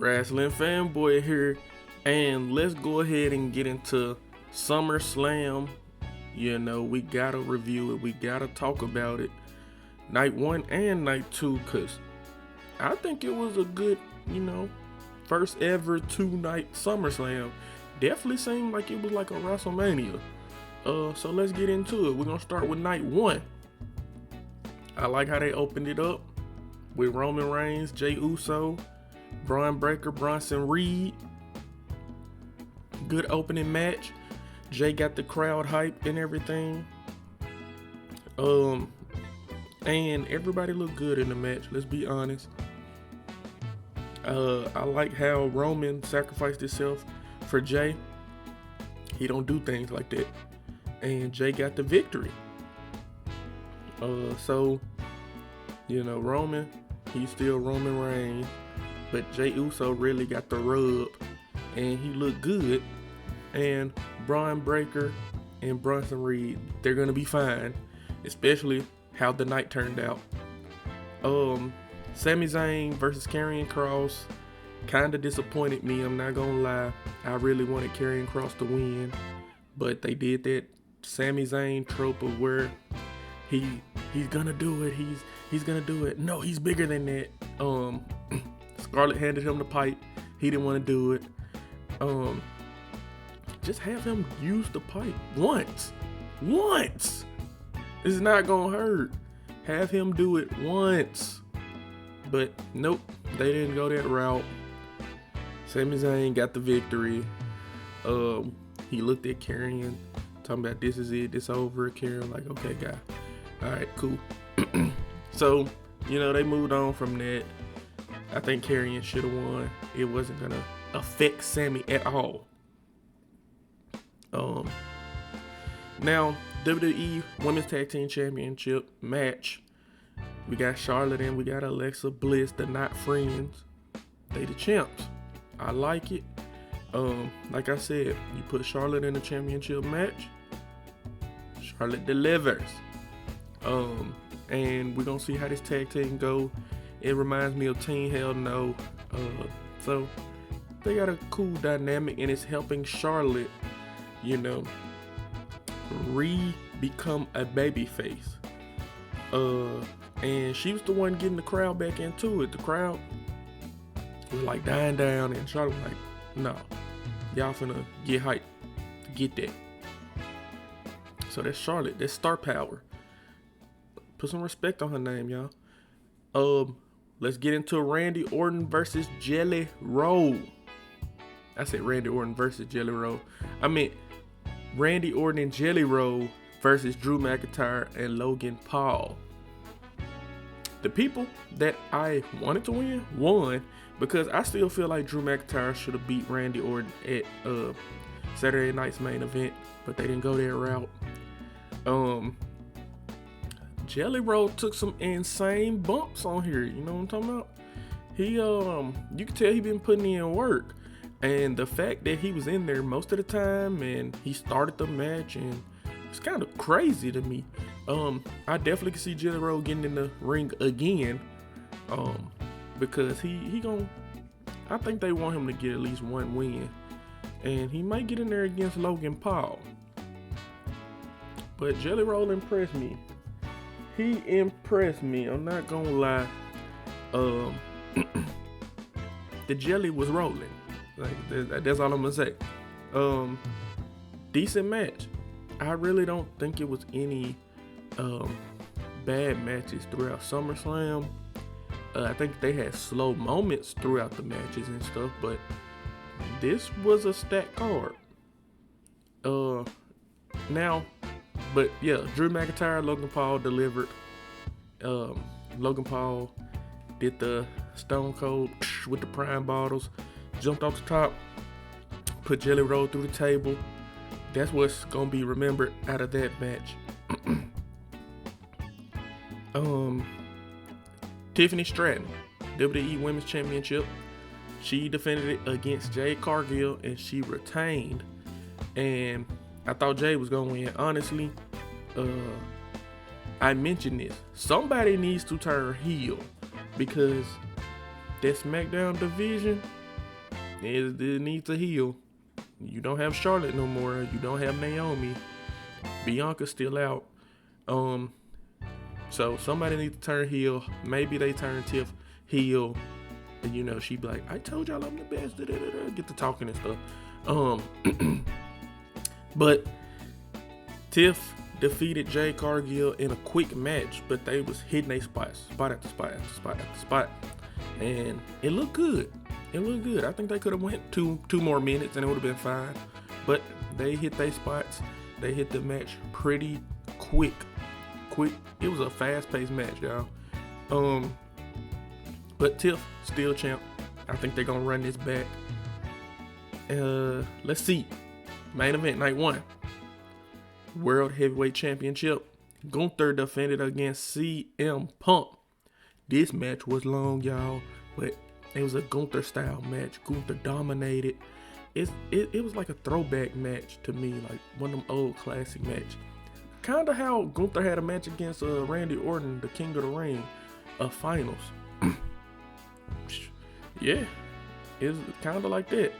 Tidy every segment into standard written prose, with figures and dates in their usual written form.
Wrestling Fanboy here, and let's go ahead and get into SummerSlam. We gotta review it, we gotta talk about it. Night 1 and night 2, because I think it was a good, first ever 2-night SummerSlam. Definitely seemed like it was like a WrestleMania. So let's get into it. We're gonna start with night 1. I like how they opened it up with Roman Reigns, Jey Uso, Braun Breaker, Bronson Reed. Good opening match. Jay got the crowd hype and everything. And everybody looked good in the match, let's be honest. I like how Roman sacrificed himself for Jay. He don't do things like that. And Jay got the victory. Roman, he's still Roman Reigns, but Jey Uso really got the rub, and he looked good. And Braun Breaker and Bronson Reed, they're gonna be fine, especially how the night turned out. Sami Zayn versus Karrion Kross kind of disappointed me. I'm not gonna lie. I really wanted Karrion Kross to win, but they did that Sami Zayn trope of where he's gonna do it. He's gonna do it. No, he's bigger than that. Scarlett handed him the pipe. He didn't want to do it. Just have him use the pipe once. It's not gonna hurt. Have him do it once. But nope, they didn't go that route. Sami Zayn got the victory. He looked at Karrion, talking about this is it, this over. Karrion like, okay, guy. All right, cool. So, they moved on from that. I think Karrion should have won. It wasn't gonna affect Sami at all. Now, WWE Women's Tag Team Championship match. We got Charlotte and we got Alexa Bliss. They're not friends. They the champs. I like it. Like I said, you put Charlotte in the championship match, Charlotte delivers. And we're gonna see how this tag team go. It reminds me of Team Hell No. So they got a cool dynamic, and it's helping Charlotte, become a baby face. And she was the one getting the crowd back into it. The crowd was like dying down, and Charlotte was like, no, y'all finna get hyped to get that. So that's Charlotte, that's star power. Put some respect on her name, y'all. Let's get into Randy Orton versus Jelly Roll. I said Randy Orton versus Jelly Roll. I meant Randy Orton and Jelly Roll versus Drew McIntyre and Logan Paul. The people that I wanted to win won, because I still feel like Drew McIntyre should have beat Randy Orton at Saturday night's main event, but they didn't go that route. Jelly Roll took some insane bumps on here. You know what I'm talking about? He you can tell he been putting in work, and the fact that he was in there most of the time and he started the match, and it's kind of crazy to me. I definitely can see Jelly Roll getting in the ring again, because I think they want him to get at least one win, and he might get in there against Logan Paul. But Jelly Roll impressed me. He impressed me. I'm not gonna lie. The jelly was rolling. That's all I'm gonna say. Decent match. I really don't think it was any bad matches throughout SummerSlam. I think they had slow moments throughout the matches and stuff, but this was a stacked card. But yeah, Drew McIntyre, Logan Paul delivered. Logan Paul did the Stone Cold with the prime bottles, jumped off the top, put Jelly Roll through the table. That's what's gonna be remembered out of that match. Tiffany Stratton, WWE Women's Championship. She defended it against Jade Cargill, and she retained. And I thought Jay was gonna win. Honestly, I mentioned this. Somebody needs to turn heel, because that SmackDown division It needs to heal. You don't have Charlotte no more. You don't have Naomi. Bianca's still out. So somebody needs to turn heel. Maybe they turn Tiff heel. And you know, she be like, I told y'all I'm the best. Get to talking and stuff. But Tiff defeated Jade Cargill in a quick match, but they was hitting their spot after spot. And it looked good. I think they could have went two more minutes and it would have been fine. But they hit their spots. They hit the match pretty quick. It was a fast-paced match, y'all. But Tiff still champ. I think they're gonna run this back. Let's see. Main event night 1. World Heavyweight Championship. Gunther defended against CM Punk. This match was long, y'all, but it was a Gunther style match. Gunther dominated. It was like a throwback match to me, like one of them old classic matches. Kind of how Gunther had a match against Randy Orton, the King of the Ring, finals. Yeah, it was kind of like that.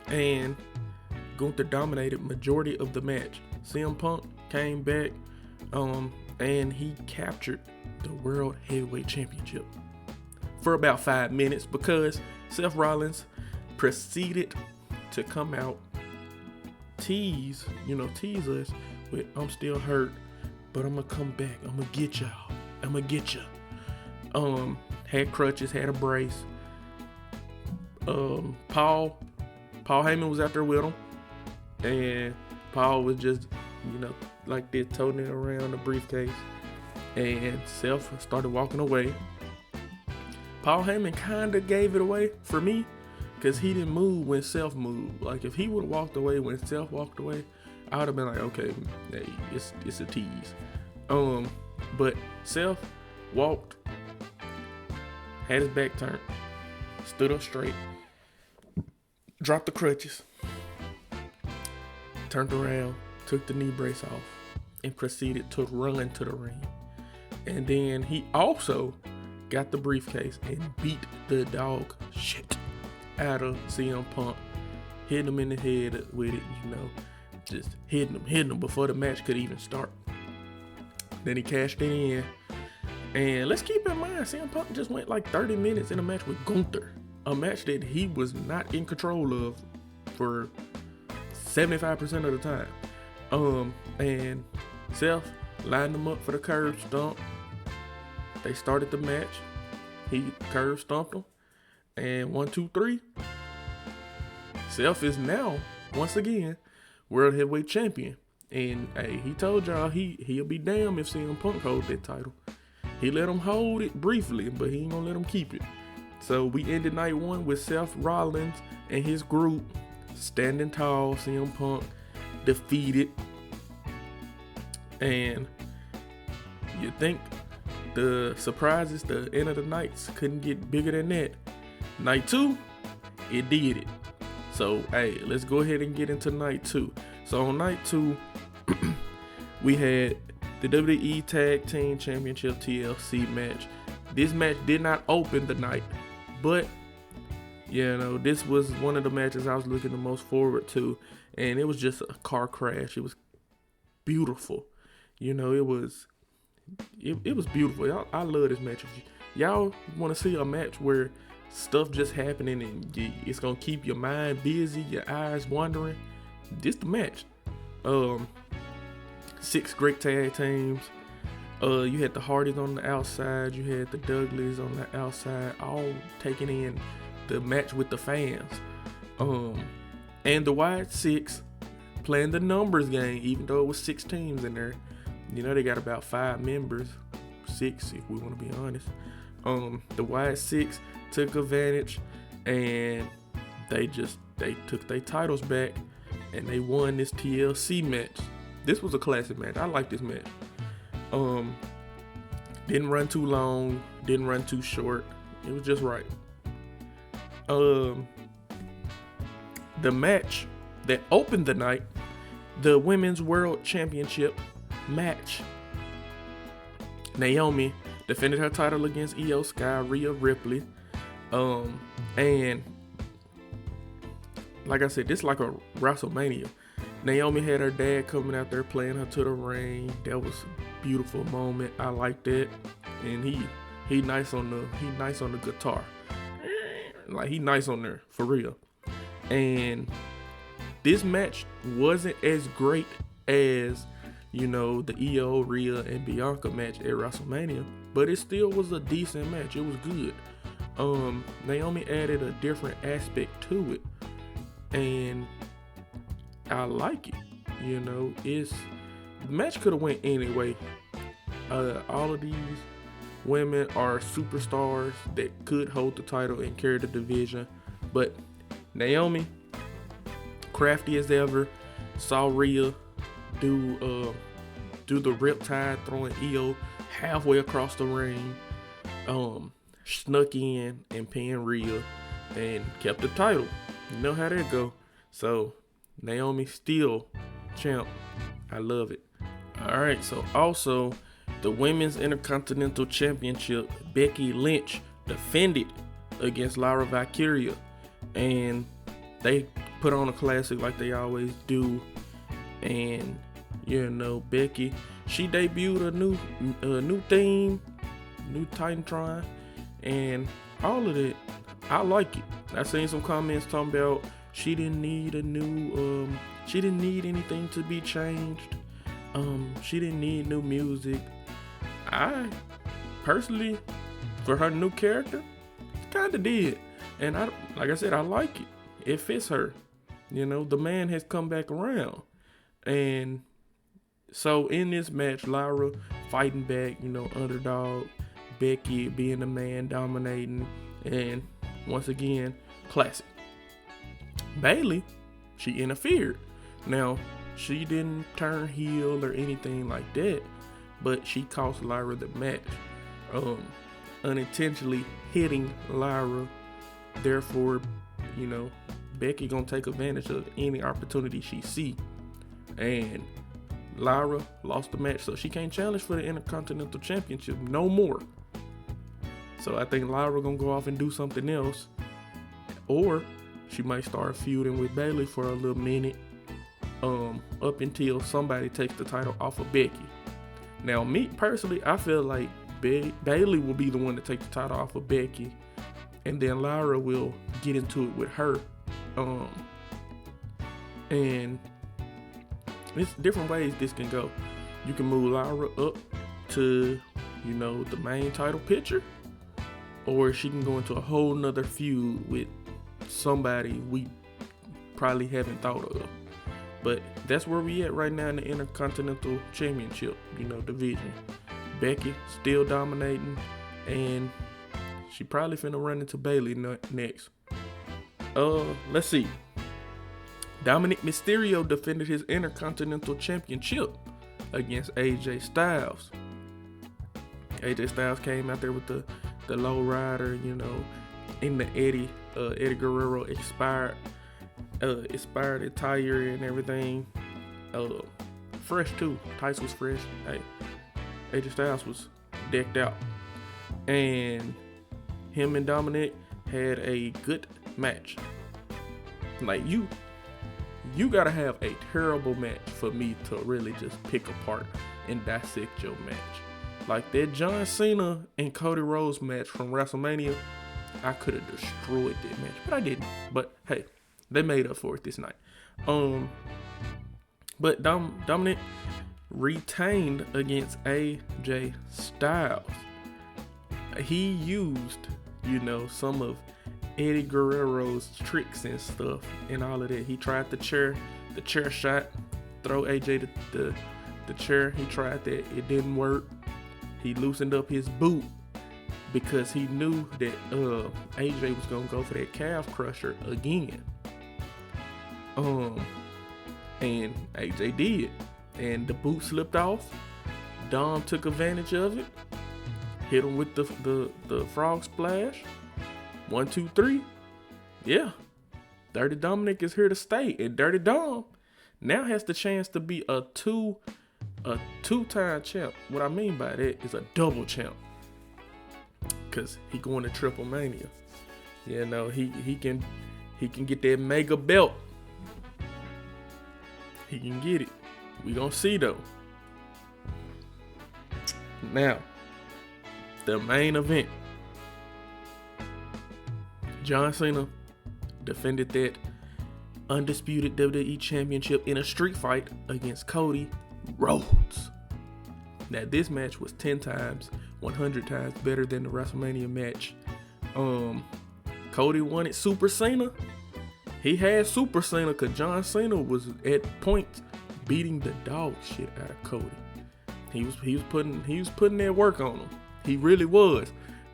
And Gunther dominated majority of the match. CM Punk came back, and he captured the World Heavyweight Championship for about 5 minutes because Seth Rollins proceeded to come out, tease us with, I'm still hurt, but I'm gonna come back. I'm gonna get y'all. I'm gonna get you. Had crutches, had a brace. Paul Heyman was out there with him, and Paul was just, like this, toting it around the briefcase, and Seth started walking away. Paul Heyman kind of gave it away for me because he didn't move when Seth moved. Like, if he would have walked away when Seth walked away, I would have been like, okay, hey, it's a tease. But Seth walked, had his back turned, stood up straight, dropped the crutches, turned around, took the knee brace off, and proceeded to run to the ring. And then he also got the briefcase and beat the dog shit out of CM Punk, hitting him in the head with it, just hitting him before the match could even start. Then he cashed it in. And let's keep in mind, CM Punk just went like 30 minutes in a match with Gunther, a match that he was not in control of for 75% of the time. And Seth lined him up for the curb stomp. They started the match. He curb stomped him. And 1, 2, 3. Seth is now, once again, World Heavyweight Champion. And hey, he told y'all he'll be damned if CM Punk holds that title. He let him hold it briefly, but he ain't gonna let him keep it. So we ended night 1 with Seth Rollins and his group standing tall. CM Punk defeated. And you think the surprises, the end of the nights, couldn't get bigger than that. Night 2, it did it. So, hey, let's go ahead and get into night 2. So on night 2, we had the WWE Tag Team Championship TLC match. This match did not open the night, but this was one of the matches I was looking the most forward to, and it was just a car crash. It was beautiful. It was beautiful. I love this match. If y'all want to see a match where stuff just happening and it's gonna keep your mind busy, your eyes wandering, this the match. 6 great tag teams. You had the Hardys on the outside, you had the Dudleys on the outside, all taking in the match with the fans. And the Wyatt 6 playing the numbers game, even though it was 6 teams in there. They got about 5 members, 6 if we want to be honest. The Wyatt 6 took advantage, and they took their titles back, and they won this TLC match. This was a classic match. I like this match. Didn't run too long, didn't run too short. It was just right. The match that opened the night, the Women's World Championship match. Naomi defended her title against Io Sky, Rhea Ripley. And like I said, this is like a WrestleMania. Naomi had her dad coming out there playing her to the ring. That was a beautiful moment. I like that. And he nice on the guitar. Like he nice on there for real. And this match wasn't as great as, you know, the Io, Rhea, and Bianca match at WrestleMania, but it still was a decent match. It was good. Naomi added a different aspect to it, and I like it. You know, the match could have went anyway. All of these women are superstars that could hold the title and carry the division, but Naomi, crafty as ever, saw Rhea do the riptide, throwing Io halfway across the ring, snuck in and pinned Rhea and kept the title. You know how that go. So Naomi still champ. I love it. All right, so also the Women's Intercontinental Championship, Becky Lynch defended against Lyra Valkyria, and they put on a classic like they always do. And you know, Becky, she debuted a new theme, new Titantron, and all of that. I like it. I seen some comments talking about she didn't need she didn't need anything to be changed. She didn't need new music. I personally, for her new character, kinda did. And like I said, I like it. It fits her. You know, the man has come back around. And so in this match, Lyra fighting back, you know, underdog, Becky being the man, dominating, and once again, classic. Bayley, she interfered. Now, she didn't turn heel or anything like that, but she cost Lyra the match, unintentionally hitting Lyra. Therefore, you know, Becky gonna take advantage of any opportunity she see, and Lyra lost the match, so she can't challenge for the Intercontinental Championship no more. So I think Lyra gonna go off and do something else, or she might start feuding with Bayley for a little minute, up until somebody takes the title off of Becky. Now, me personally, I feel like Bayley will be the one to take the title off of Becky, and then Lyra will get into it with her. And there's different ways this can go. You can move Lyra up to, you know, the main title picture, or she can go into a whole nother feud with somebody we probably haven't thought of. But that's where we at right now in the Intercontinental Championship, you know, division. Becky still dominating, and she probably finna run into Bayley next. Let's see. Dominic Mysterio defended his Intercontinental Championship against AJ Styles. AJ Styles came out there with the low rider, you know, in the Eddie Guerrero expired attire and everything. Fresh too. Tights was fresh. Hey, AJ Styles was decked out, and him and Dominic had a good match. Like, you gotta have a terrible match for me to really just pick apart and dissect your match. Like that John Cena and Cody Rhodes match from WrestleMania, I could have destroyed that match, but I didn't. But hey, they made up for it this night. But Dominic retained against AJ Styles. He used, you know, some of Eddie Guerrero's tricks and stuff and all of that. He tried the chair shot, throw AJ the chair. He tried that, it didn't work. He loosened up his boot because he knew that AJ was gonna go for that calf crusher again. And AJ did, and the boot slipped off. Dom took advantage of it, hit him with the frog splash. 1, 2, 3. Yeah. Dirty Dominic is here to stay. And Dirty Dom now has the chance to be a two-time champ. What I mean by that is a double champ, because he going to Triple Mania. You know, he can get that mega belt. He can get it. We gonna see though. Now, the main event. John Cena defended that undisputed WWE Championship in a street fight against Cody Rhodes. Now, this match was 10 times, 100 times better than the WrestleMania match. Cody wanted Super Cena. He had Super Cena because John Cena was at points beating the dog shit out of Cody. He was putting that work on him. He really was.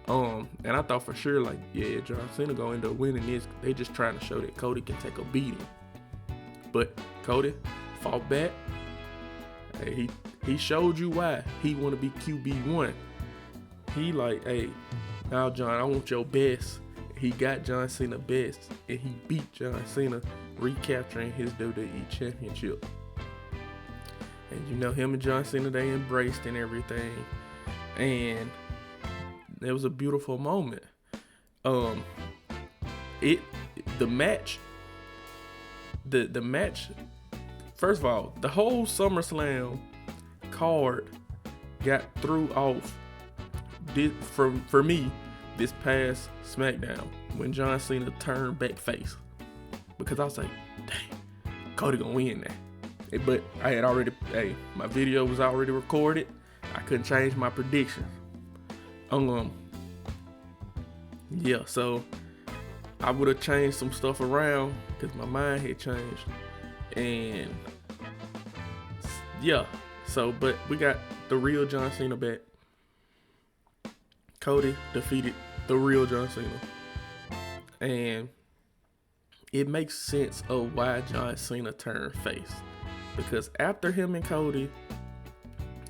And I thought for sure, like, yeah, John Cena gonna end up winning this. They just trying to show that Cody can take a beating. But Cody fought back. Hey, he showed you why he want to be QB1. He like, hey, now John, I want your best. He got John Cena best, and he beat John Cena, recapturing his WWE Championship. And you know, him and John Cena, they embraced and everything. And it was a beautiful moment. The match, first of all, the whole SummerSlam card got threw off for me this past SmackDown when John Cena turned back face, because I was like, dang, Cody gonna win that. But I had already, my video was already recorded. I couldn't change my predictions. Yeah, so I would have changed some stuff around because my mind had changed. And yeah, so, but we got the real John Cena back. Cody defeated the real John Cena. And it makes sense of why John Cena turned face. Because after him and Cody,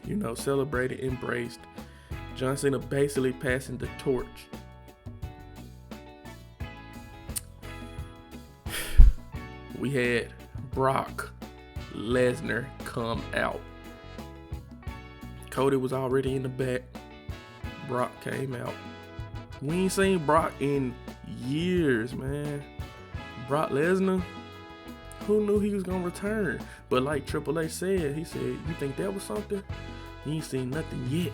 you know, celebrated, embraced, John Cena basically passing the torch. We had Brock Lesnar come out. Cody was already in the back. Brock came out. We ain't seen Brock in years, man. Brock Lesnar, who knew he was gonna return? But like Triple H said, he said, you think that was something? You ain't seen nothing yet.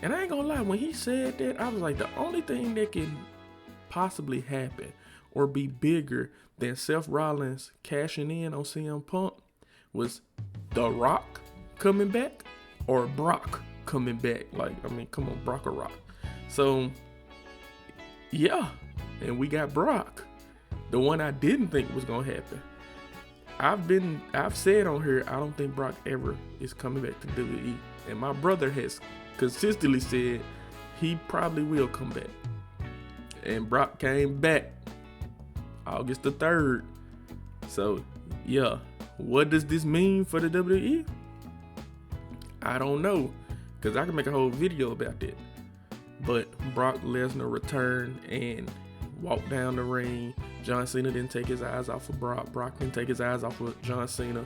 And I ain't gonna lie, when he said that, I was like, the only thing that can possibly happen or be bigger than Seth Rollins cashing in on CM Punk was The Rock coming back or Brock coming back. Like, I mean, come on, Brock or Rock. So, yeah, and we got Brock. The one I didn't think was gonna happen. I've said on here, I don't think Brock ever is coming back to WWE. And my brother has consistently said he probably will come back. And Brock came back August the 3rd. So, yeah, what does this mean for the WWE? I don't know, because I can make a whole video about that. But Brock Lesnar returned and walked down the ring. John Cena didn't take his eyes off of Brock. Brock didn't take his eyes off of John Cena.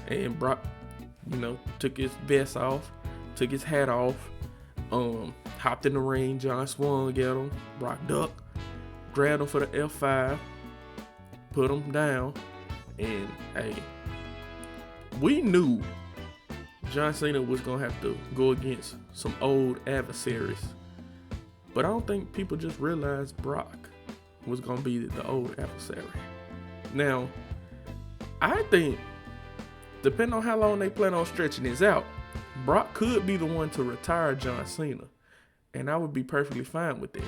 And Brock, you know, took his vest off, took his hat off, hopped in the ring. John swung at him. Brock ducked, grabbed him for the F5, put him down. And, hey, we knew John Cena was going to have to go against some old adversaries. But I don't think people just realized Brock was going to be the old adversary. Now, I think, depending on how long they plan on stretching this out, Brock could be the one to retire John Cena. And I would be perfectly fine with that.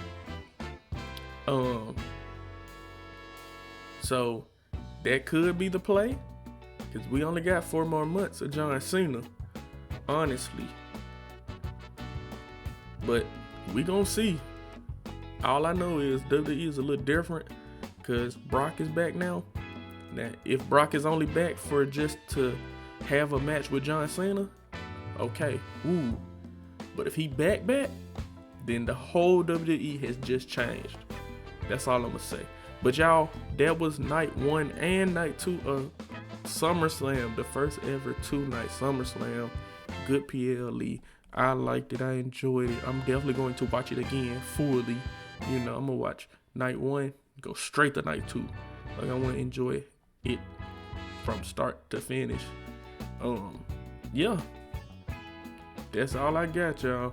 So, that could be the play. Because we only got 4 more months of John Cena. Honestly. But we gonna see. All I know is WWE is a little different because Brock is back now. Now, if Brock is only back for just to have a match with John Cena, okay, ooh. But if he back, then the whole WWE has just changed. That's all I'm gonna say. But y'all, that was night 1 and night 2 of SummerSlam, the first ever 2-night SummerSlam. Good PLE. I liked it. I enjoyed it. I'm definitely going to watch it again fully. You know, I'm gonna watch night 1, go straight to night 2. Like I want to enjoy it from start to finish. Yeah. That's all I got, y'all.